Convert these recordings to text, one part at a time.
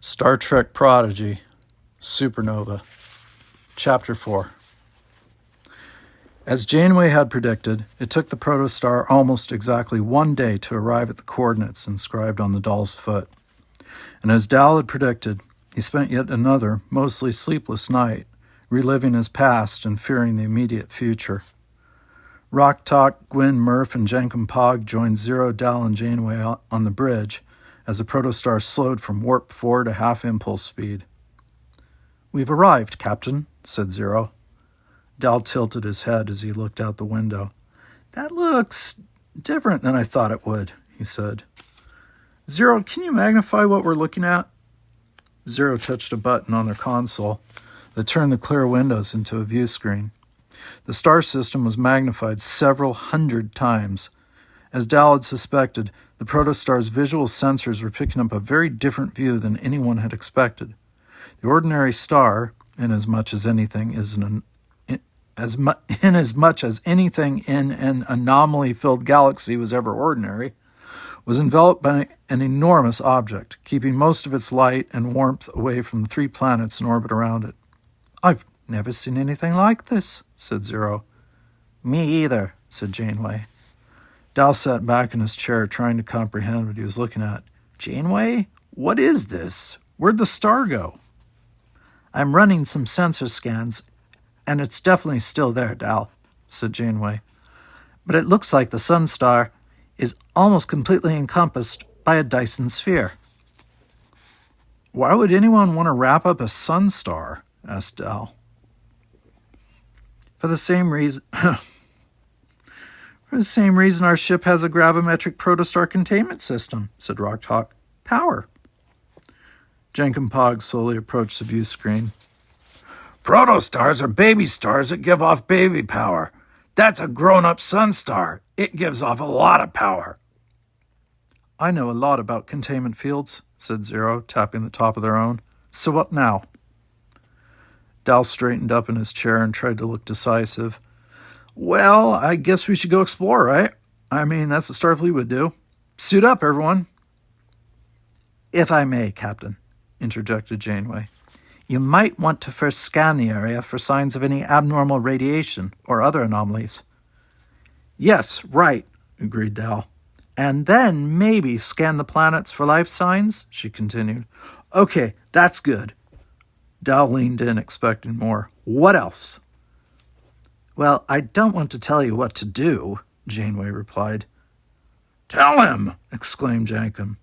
Star Trek Prodigy, Supernova, Chapter 4. As Janeway had predicted, it took the protostar almost exactly 1 day to arrive at the coordinates inscribed on the doll's foot. And as Dal had predicted, he spent yet another, mostly sleepless night, reliving his past and fearing the immediate future. Rock Talk, Gwyn, Murph, and Jenkin Pog joined Zero, Dal, and Janeway on the bridge as the protostar slowed from warp 4 to half-impulse speed. "We've arrived, Captain," said Zero. Dal tilted his head as he looked out the window. "That looks different than I thought it would," he said. "Zero, can you magnify what we're looking at?" Zero touched a button on their console that turned the clear windows into a view screen. The star system was magnified several hundred times. As Dal had suspected, the protostar's visual sensors were picking up a very different view than anyone had expected. The ordinary star, inasmuch as anything in an anomaly-filled galaxy was ever ordinary, was enveloped by an enormous object, keeping most of its light and warmth away from the 3 planets in orbit around it. "I've never seen anything like this," said Zero. "Me either," said Janeway. Dal sat back in his chair, trying to comprehend what he was looking at. "Janeway, what is this? Where'd the star go?" "I'm running some sensor scans, and it's definitely still there, Dal," said Janeway. "But it looks like the sun star is almost completely encompassed by a Dyson sphere." "Why would anyone want to wrap up a sun star?" asked Dal. For the same reason our ship has a gravimetric protostar containment system," said Rock Talk. "Power." Jenkin Pog slowly approached the view screen. "Protostars are baby stars that give off baby power. That's a grown-up sun star. It gives off a lot of power." "I know a lot about containment fields," said Zero, tapping the top of their own. "So what now?" Dal straightened up in his chair and tried to look decisive. "Well, I guess we should go explore, right? I mean, that's what Starfleet would do. Suit up, everyone." "If I may, Captain," interjected Janeway, "you might want to first scan the area for signs of any abnormal radiation or other anomalies." "Yes, right," agreed Dal. "And then maybe scan the planets for life signs," she continued. "Okay, that's good." Dal leaned in, expecting more. "What else?" "Well, I don't want to tell you what to do," Janeway replied. "Tell him!" exclaimed Jankum.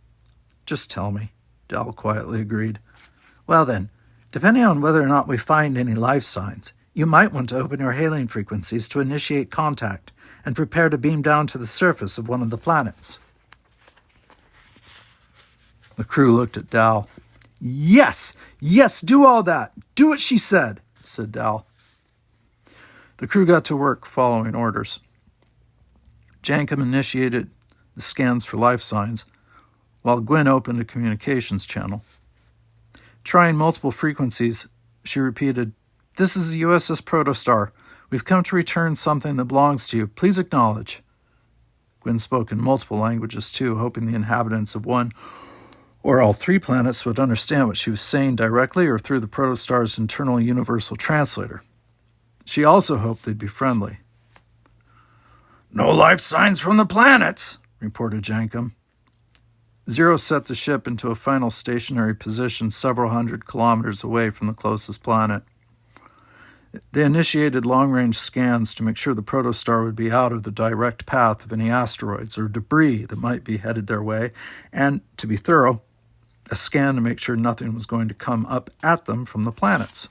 "Just tell me," Dal quietly agreed. "Well then, depending on whether or not we find any life signs, you might want to open your hailing frequencies to initiate contact and prepare to beam down to the surface of one of the planets." The crew looked at Dal. Yes, do all that. Do what she said," said Dal. The crew got to work following orders. Jankum initiated the scans for life signs, while Gwyn opened a communications channel. Trying multiple frequencies, she repeated, "This is the USS Protostar. We've come to return something that belongs to you. Please acknowledge." Gwyn spoke in multiple languages, too, hoping the inhabitants of one or all 3 planets would understand what she was saying directly or through the protostar's internal universal translator. She also hoped they'd be friendly. "No life signs from the planets," reported Jankum. Zero set the ship into a final stationary position several hundred kilometers away from the closest planet. They initiated long-range scans to make sure the protostar would be out of the direct path of any asteroids or debris that might be headed their way, and, to be thorough, a scan to make sure nothing was going to come up at them from the planets.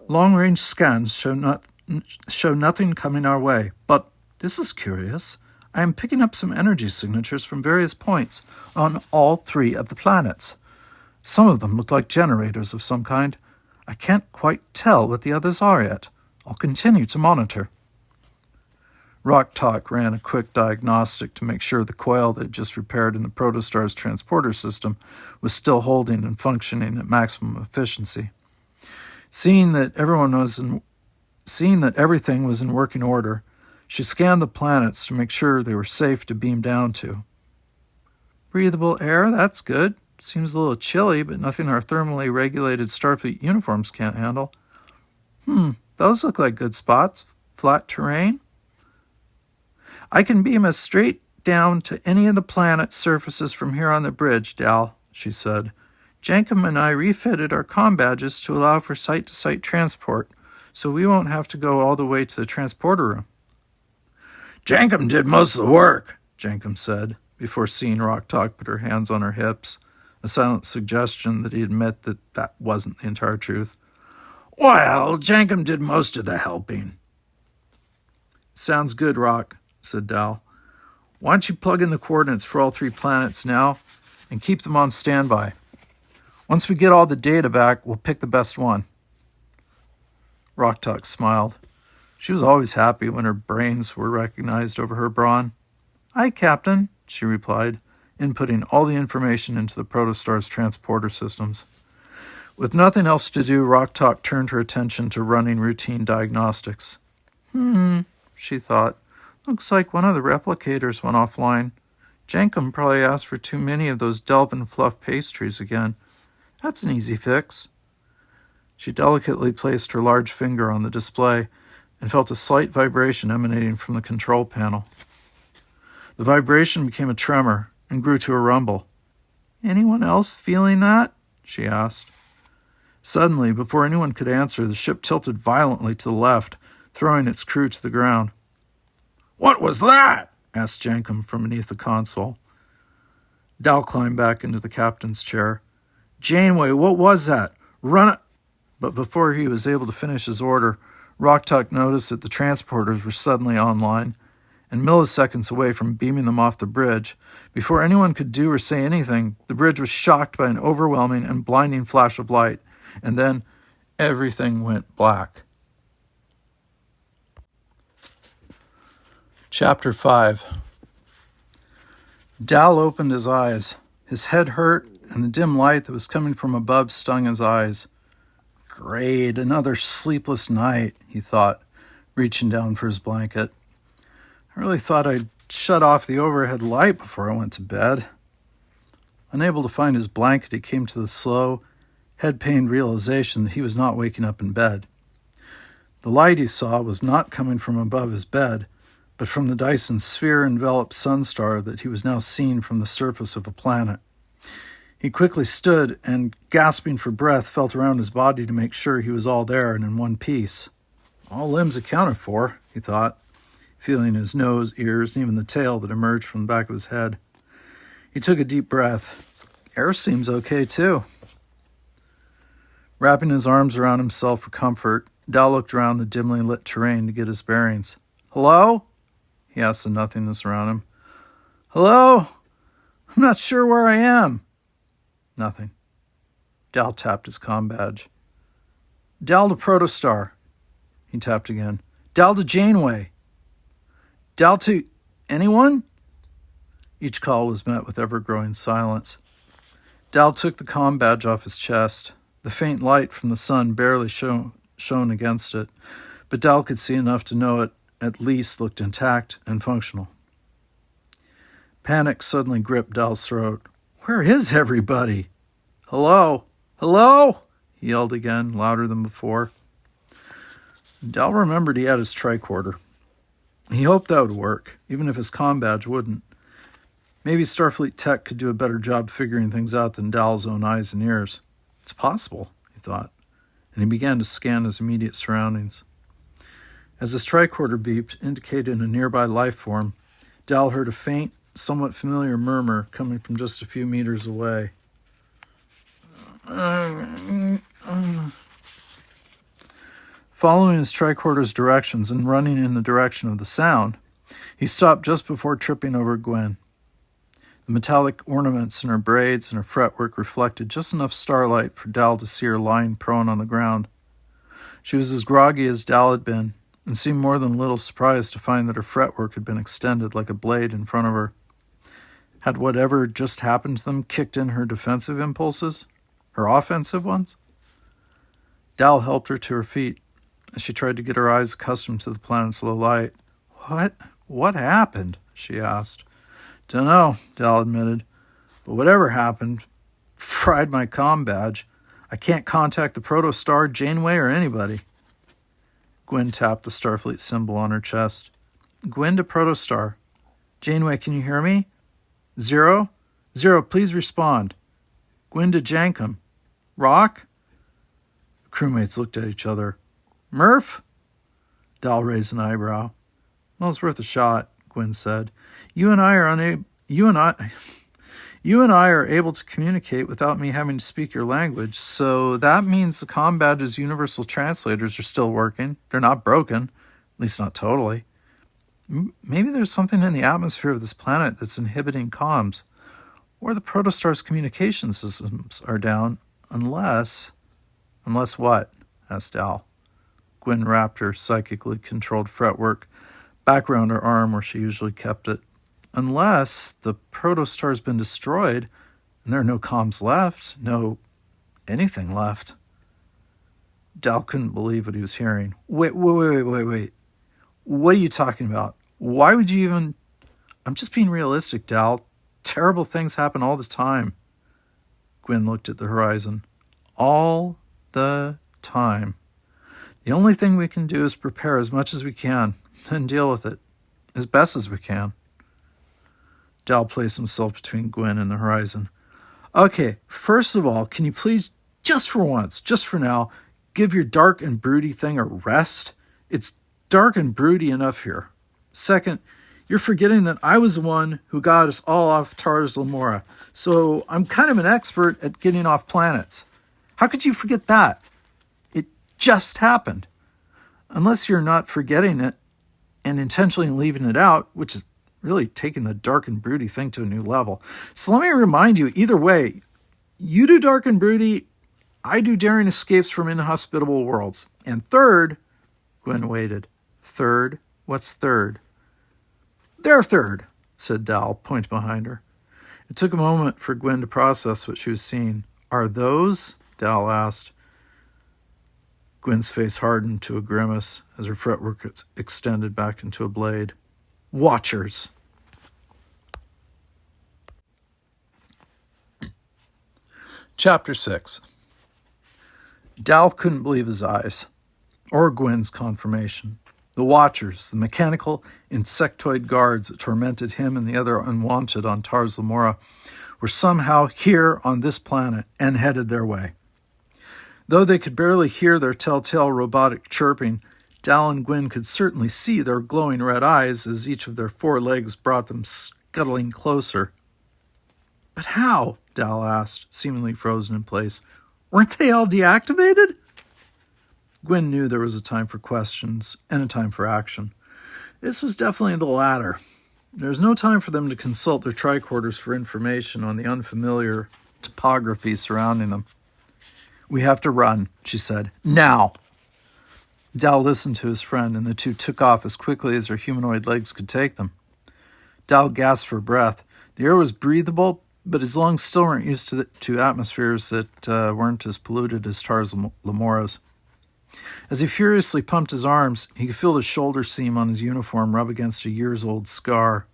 Long-range scans show nothing coming our way, but this is curious. I am picking up some energy signatures from various points on all 3 of the planets. Some of them look like generators of some kind. I can't quite tell what the others are yet. I'll continue to monitor." Rock Talk ran a quick diagnostic to make sure the coil they'd just repaired in the protostar's transporter system was still holding and functioning at maximum efficiency. Seeing that everything was in working order, she scanned the planets to make sure they were safe to beam down to. "Breathable air, that's good," Seems a little chilly, but nothing our thermally regulated Starfleet uniforms can't handle. Those look like good spots. Flat terrain. I can beam us straight down to any of the planet's surfaces from here on the bridge, Dal, she said. Jankum and I refitted our comm badges to allow for site-to-site transport, so we won't have to go all the way to the transporter room. Jankum did most of the work, Jankum said, before seeing Rock Talk put her hands on her hips, a silent suggestion that he admit that wasn't the entire truth. Well, Jankum did most of the helping. Sounds good, Rock, said Dal. Why don't you plug in the coordinates for all 3 planets now and keep them on standby? Once we get all the data back, we'll pick the best one. Rock Talk smiled. She was always happy when her brains were recognized over her brawn. Aye, Captain, she replied, inputting all the information into the Protostar's transporter systems. With nothing else to do, Rock Talk turned her attention to running routine diagnostics. She thought. Looks like one of the replicators went offline. Jankum probably asked for too many of those Delvin fluff pastries again. That's an easy fix. She delicately placed her large finger on the display and felt a slight vibration emanating from the control panel. The vibration became a tremor and grew to a rumble. Anyone else feeling that? She asked. Suddenly, before anyone could answer, the ship tilted violently to the left, throwing its crew to the ground. What was that? Asked Jankum from beneath the console. Dal climbed back into the captain's chair. Janeway, what was that? Run it! But before he was able to finish his order, Rock Talk noticed that the transporters were suddenly online, and milliseconds away from beaming them off the bridge. Before anyone could do or say anything, the bridge was shocked by an overwhelming and blinding flash of light, and then everything went black. Chapter 5. Dal opened his eyes. His head hurt, and the dim light that was coming from above stung his eyes. Great, another sleepless night, he thought, reaching down for his blanket. I really thought I'd shut off the overhead light before I went to bed. Unable to find his blanket, he came to the slow, head-pained realization that he was not waking up in bed. The light he saw was not coming from above his bed, but from the Dyson sphere-enveloped sunstar that he was now seeing from the surface of a planet. He quickly stood and, gasping for breath, felt around his body to make sure he was all there and in one piece. All limbs accounted for, he thought, feeling his nose, ears, and even the tail that emerged from the back of his head. He took a deep breath. Air seems okay, too. Wrapping his arms around himself for comfort, Dal looked around the dimly lit terrain to get his bearings. Hello? He asked the nothingness around him. Hello? I'm not sure where I am. Nothing. Dal tapped his comm badge. Dal to Protostar. He tapped again. Dal to Janeway. Dal to anyone? Each call was met with ever-growing silence. Dal took the comm badge off his chest. The faint light from the sun barely shone against it, but Dal could see enough to know it at least looked intact and functional. Panic suddenly gripped Dal's throat. Where is everybody? Hello? Hello? He yelled again, louder than before. Dal remembered he had his tricorder. He hoped that would work, even if his comm badge wouldn't. Maybe Starfleet tech could do a better job figuring things out than Dal's own eyes and ears. It's possible, he thought, and he began to scan his immediate surroundings. As his tricorder beeped, indicating a nearby life form, Dal heard a faint, somewhat familiar murmur coming from just a few meters away. Following his tricorder's directions and running in the direction of the sound, he stopped just before tripping over Gwen. The metallic ornaments in her braids and her fretwork reflected just enough starlight for Dal to see her lying prone on the ground. She was as groggy as Dal had been, and seemed more than a little surprised to find that her fretwork had been extended like a blade in front of her. Had whatever just happened to them kicked in her defensive impulses? Her offensive ones? Dal helped her to her feet as she tried to get her eyes accustomed to the planet's low light. What happened? She asked. Dunno, Dal admitted. But whatever happened, fried my comm badge. I can't contact the Protostar, Janeway, or anybody. Gwyn tapped the Starfleet symbol on her chest. Gwyn to Protostar. Janeway, can you hear me? 0? 0, please respond. Gwyn to Jankum. Rock? The crewmates looked at each other. Murph? Dal raised an eyebrow. Well, it's worth a shot, Gwyn said. You and I are able to communicate without me having to speak your language, so that means the comm badge's universal translators are still working. They're not broken, at least not totally. Maybe there's something in the atmosphere of this planet that's inhibiting comms, or the Protostar's communication systems are down, unless... Unless what? Asked Al. Gwyn wrapped her psychically controlled fretwork back around her arm where she usually kept it. Unless the Protostar's been destroyed and there are no comms left, no anything left. Dal couldn't believe what he was hearing. Wait. What are you talking about? Why would you even... I'm just being realistic, Dal. Terrible things happen all the time. Gwyn looked at the horizon. All the time. The only thing we can do is prepare as much as we can and deal with it as best as we can. Dal placed himself between Gwyn and the horizon. Okay, first of all, can you please, just for once, just for now, give your dark and broody thing a rest? It's dark and broody enough here. Second, you're forgetting that I was the one who got us all off Tars Lamora, so I'm kind of an expert at getting off planets. How could you forget that? It just happened. Unless you're not forgetting it and intentionally leaving it out, which is really taking the dark and broody thing to a new level. So let me remind you, either way, you do dark and broody, I do daring escapes from inhospitable worlds. And third, Gwyn waited. Third? What's third? They're third, said Dal, pointing behind her. It took a moment for Gwyn to process what she was seeing. Are those? Dal asked. Gwyn's face hardened to a grimace as her fretwork extended back into a blade. Watchers. Chapter 6. Dal couldn't believe his eyes, or Gwyn's confirmation. The Watchers, the mechanical insectoid guards that tormented him and the other unwanted on Tars Lamora, were somehow here on this planet and headed their way. Though they could barely hear their telltale robotic chirping, Dal and Gwyn could certainly see their glowing red eyes as each of their 4 legs brought them scuttling closer. But how? Dal asked, seemingly frozen in place. Weren't they all deactivated? Gwyn knew there was a time for questions and a time for action. This was definitely the latter. There was no time for them to consult their tricorders for information on the unfamiliar topography surrounding them. We have to run, she said. Now! Dal listened to his friend, and the two took off as quickly as their humanoid legs could take them. Dal gasped for breath. The air was breathable, but his lungs still weren't used to atmospheres that weren't as polluted as Tars Lamora's. As he furiously pumped his arms, he could feel the shoulder seam on his uniform rub against a years-old scar.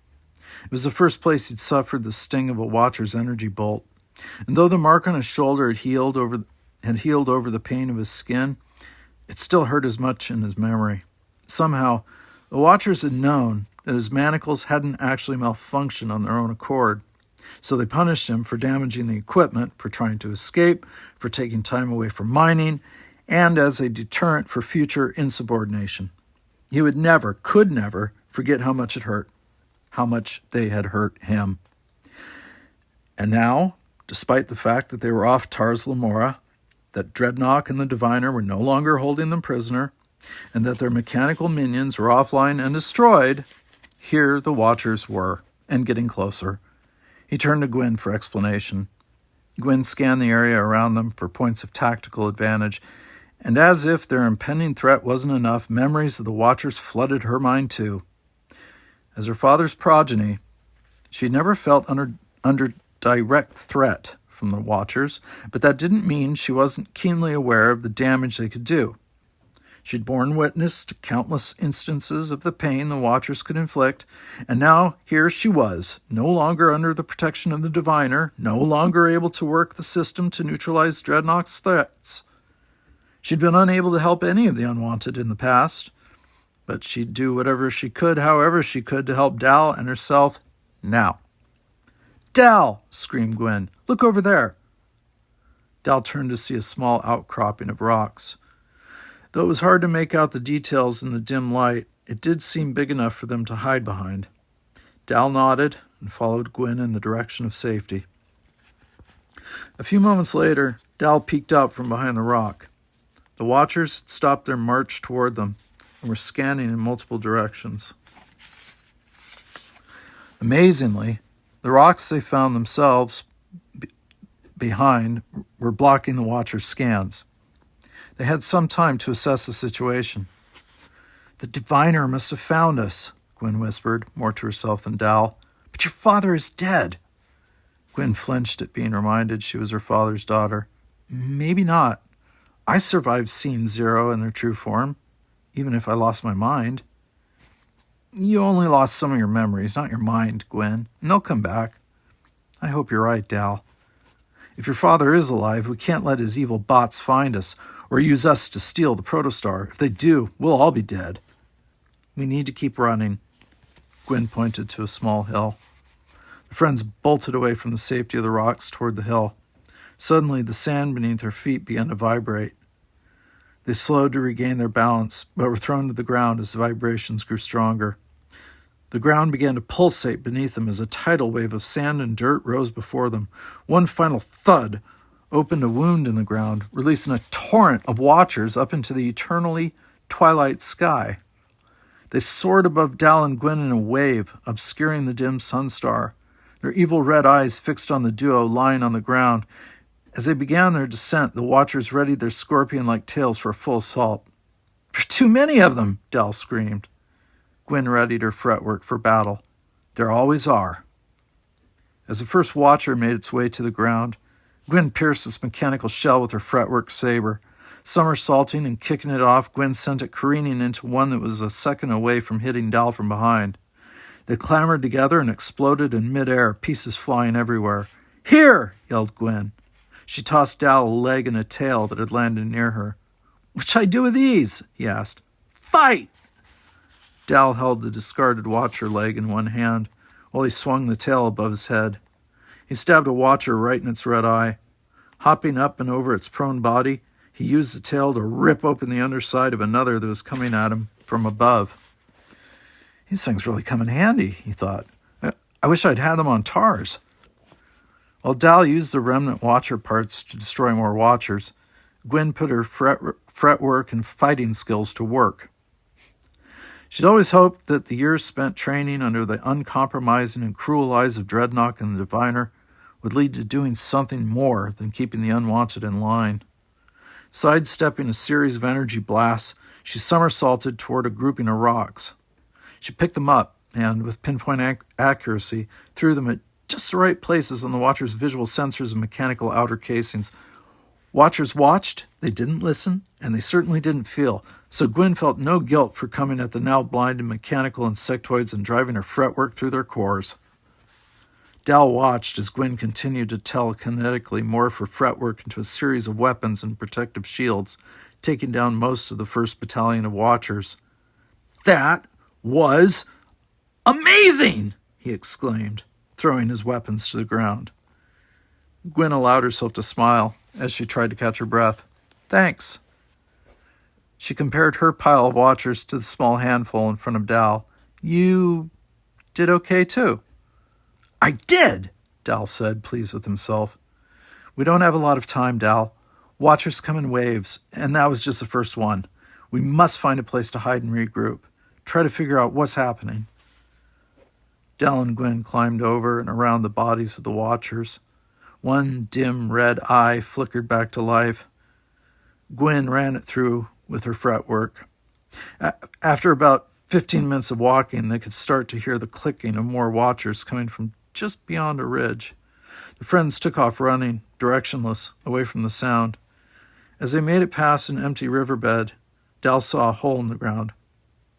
It was the first place he'd suffered the sting of a Watcher's energy bolt, and though the mark on his shoulder had healed over the pain of his skin, it still hurt as much in his memory. Somehow, the Watchers had known that his manacles hadn't actually malfunctioned on their own accord, so they punished him for damaging the equipment, for trying to escape, for taking time away from mining, and as a deterrent for future insubordination. He would never, could never, forget how much it hurt, how much they had hurt him. And now, despite the fact that they were off Tars Lamora, that Dreadnought and the Diviner were no longer holding them prisoner, and that their mechanical minions were offline and destroyed, here the Watchers were, and getting closer. He turned to Gwyn for explanation. Gwyn scanned the area around them for points of tactical advantage, and as if their impending threat wasn't enough, memories of the Watchers flooded her mind too. As her father's progeny, she'd never felt under direct threat from the Watchers, but that didn't mean she wasn't keenly aware of the damage they could do. She'd borne witness to countless instances of the pain the Watchers could inflict, and now here she was, no longer under the protection of the Diviner, no longer able to work the system to neutralize Dreadnought's threats. She'd been unable to help any of the unwanted in the past, but she'd do whatever she could, however she could, to help Dal and herself now. "Dal!" screamed Gwen. "Look over there!" Dal turned to see a small outcropping of rocks. Though it was hard to make out the details in the dim light, it did seem big enough for them to hide behind. Dal nodded and followed Gwen in the direction of safety. A few moments later, Dal peeked out from behind the rock. The Watchers had stopped their march toward them and were scanning in multiple directions. Amazingly, the rocks they found themselves behind were blocking the Watchers' scans. They had some time to assess the situation. "The Diviner must have found us," Gwen whispered, more to herself than Dal. "But your father is dead." Gwen flinched at being reminded she was her father's daughter. "Maybe not. I survived seeing Zero in their true form, even if I lost my mind." "You only lost some of your memories, not your mind, Gwen, and they'll come back." "I hope you're right, Dal. If your father is alive, we can't let his evil bots find us or use us to steal the protostar. If they do, we'll all be dead." "We need to keep running." Gwen pointed to a small hill. The friends bolted away from the safety of the rocks toward the hill. Suddenly, the sand beneath their feet began to vibrate. They slowed to regain their balance, but were thrown to the ground as the vibrations grew stronger. The ground began to pulsate beneath them as a tidal wave of sand and dirt rose before them. One final thud opened a wound in the ground, releasing a torrent of Watchers up into the eternally twilight sky. They soared above Dal and Gwen in a wave, obscuring the dim sunstar, their evil red eyes fixed on the duo lying on the ground. As they began their descent, the Watchers readied their scorpion-like tails for a full assault. "There's too many of them!" Dal screamed. Gwen readied her fretwork for battle. "There always are." As the first Watcher made its way to the ground, Gwen pierced its mechanical shell with her fretwork saber. Somersaulting and kicking it off, Gwen sent it careening into one that was a second away from hitting Dal from behind. They clambered together and exploded in midair, pieces flying everywhere. "Here!" yelled Gwen. She tossed Dal a leg and a tail that had landed near her. "What shall I do with these?" he asked. "Fight!" Dal held the discarded Watcher leg in one hand, while he swung the tail above his head. He stabbed a Watcher right in its red eye. Hopping up and over its prone body, he used the tail to rip open the underside of another that was coming at him from above. "These things really come in handy," he thought. I wish I'd had them on Tars." While Dal used the remnant Watcher parts to destroy more Watchers, Gwen put her fretwork and fighting skills to work. She'd always hoped that the years spent training under the uncompromising and cruel eyes of Dreadnought and the Diviner would lead to doing something more than keeping the unwanted in line. Sidestepping a series of energy blasts, she somersaulted toward a grouping of rocks. She picked them up and, with pinpoint accuracy, threw them at just the right places on the Watcher's visual sensors and mechanical outer casings. Watchers watched, they didn't listen, and they certainly didn't feel, so Gwen felt no guilt for coming at the now blinded mechanical insectoids and driving her fretwork through their cores. Dal watched as Gwen continued to telekinetically morph her fretwork into a series of weapons and protective shields, taking down most of the first battalion of Watchers. "That was amazing!" he exclaimed, throwing his weapons to the ground. Gwen allowed herself to smile as she tried to catch her breath. "Thanks." She compared her pile of Watchers to the small handful in front of Dal. "You did okay, too." "I did," Dal said, pleased with himself. "We don't have a lot of time, Dal. Watchers come in waves, and that was just the first one. We must find a place to hide and regroup. Try to figure out what's happening." Dal and Gwen climbed over and around the bodies of the Watchers. One dim red eye flickered back to life. Gwen ran it through with her fretwork. After about 15 minutes of walking, they could start to hear the clicking of more Watchers coming from just beyond a ridge. The friends took off running, directionless, away from the sound. As they made it past an empty riverbed, Dal saw a hole in the ground.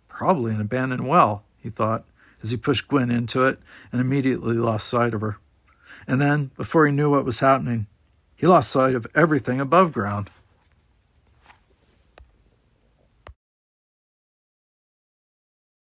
Probably an abandoned well, he thought, as he pushed Gwen into it and immediately lost sight of her. And then, before he knew what was happening, he lost sight of everything above ground.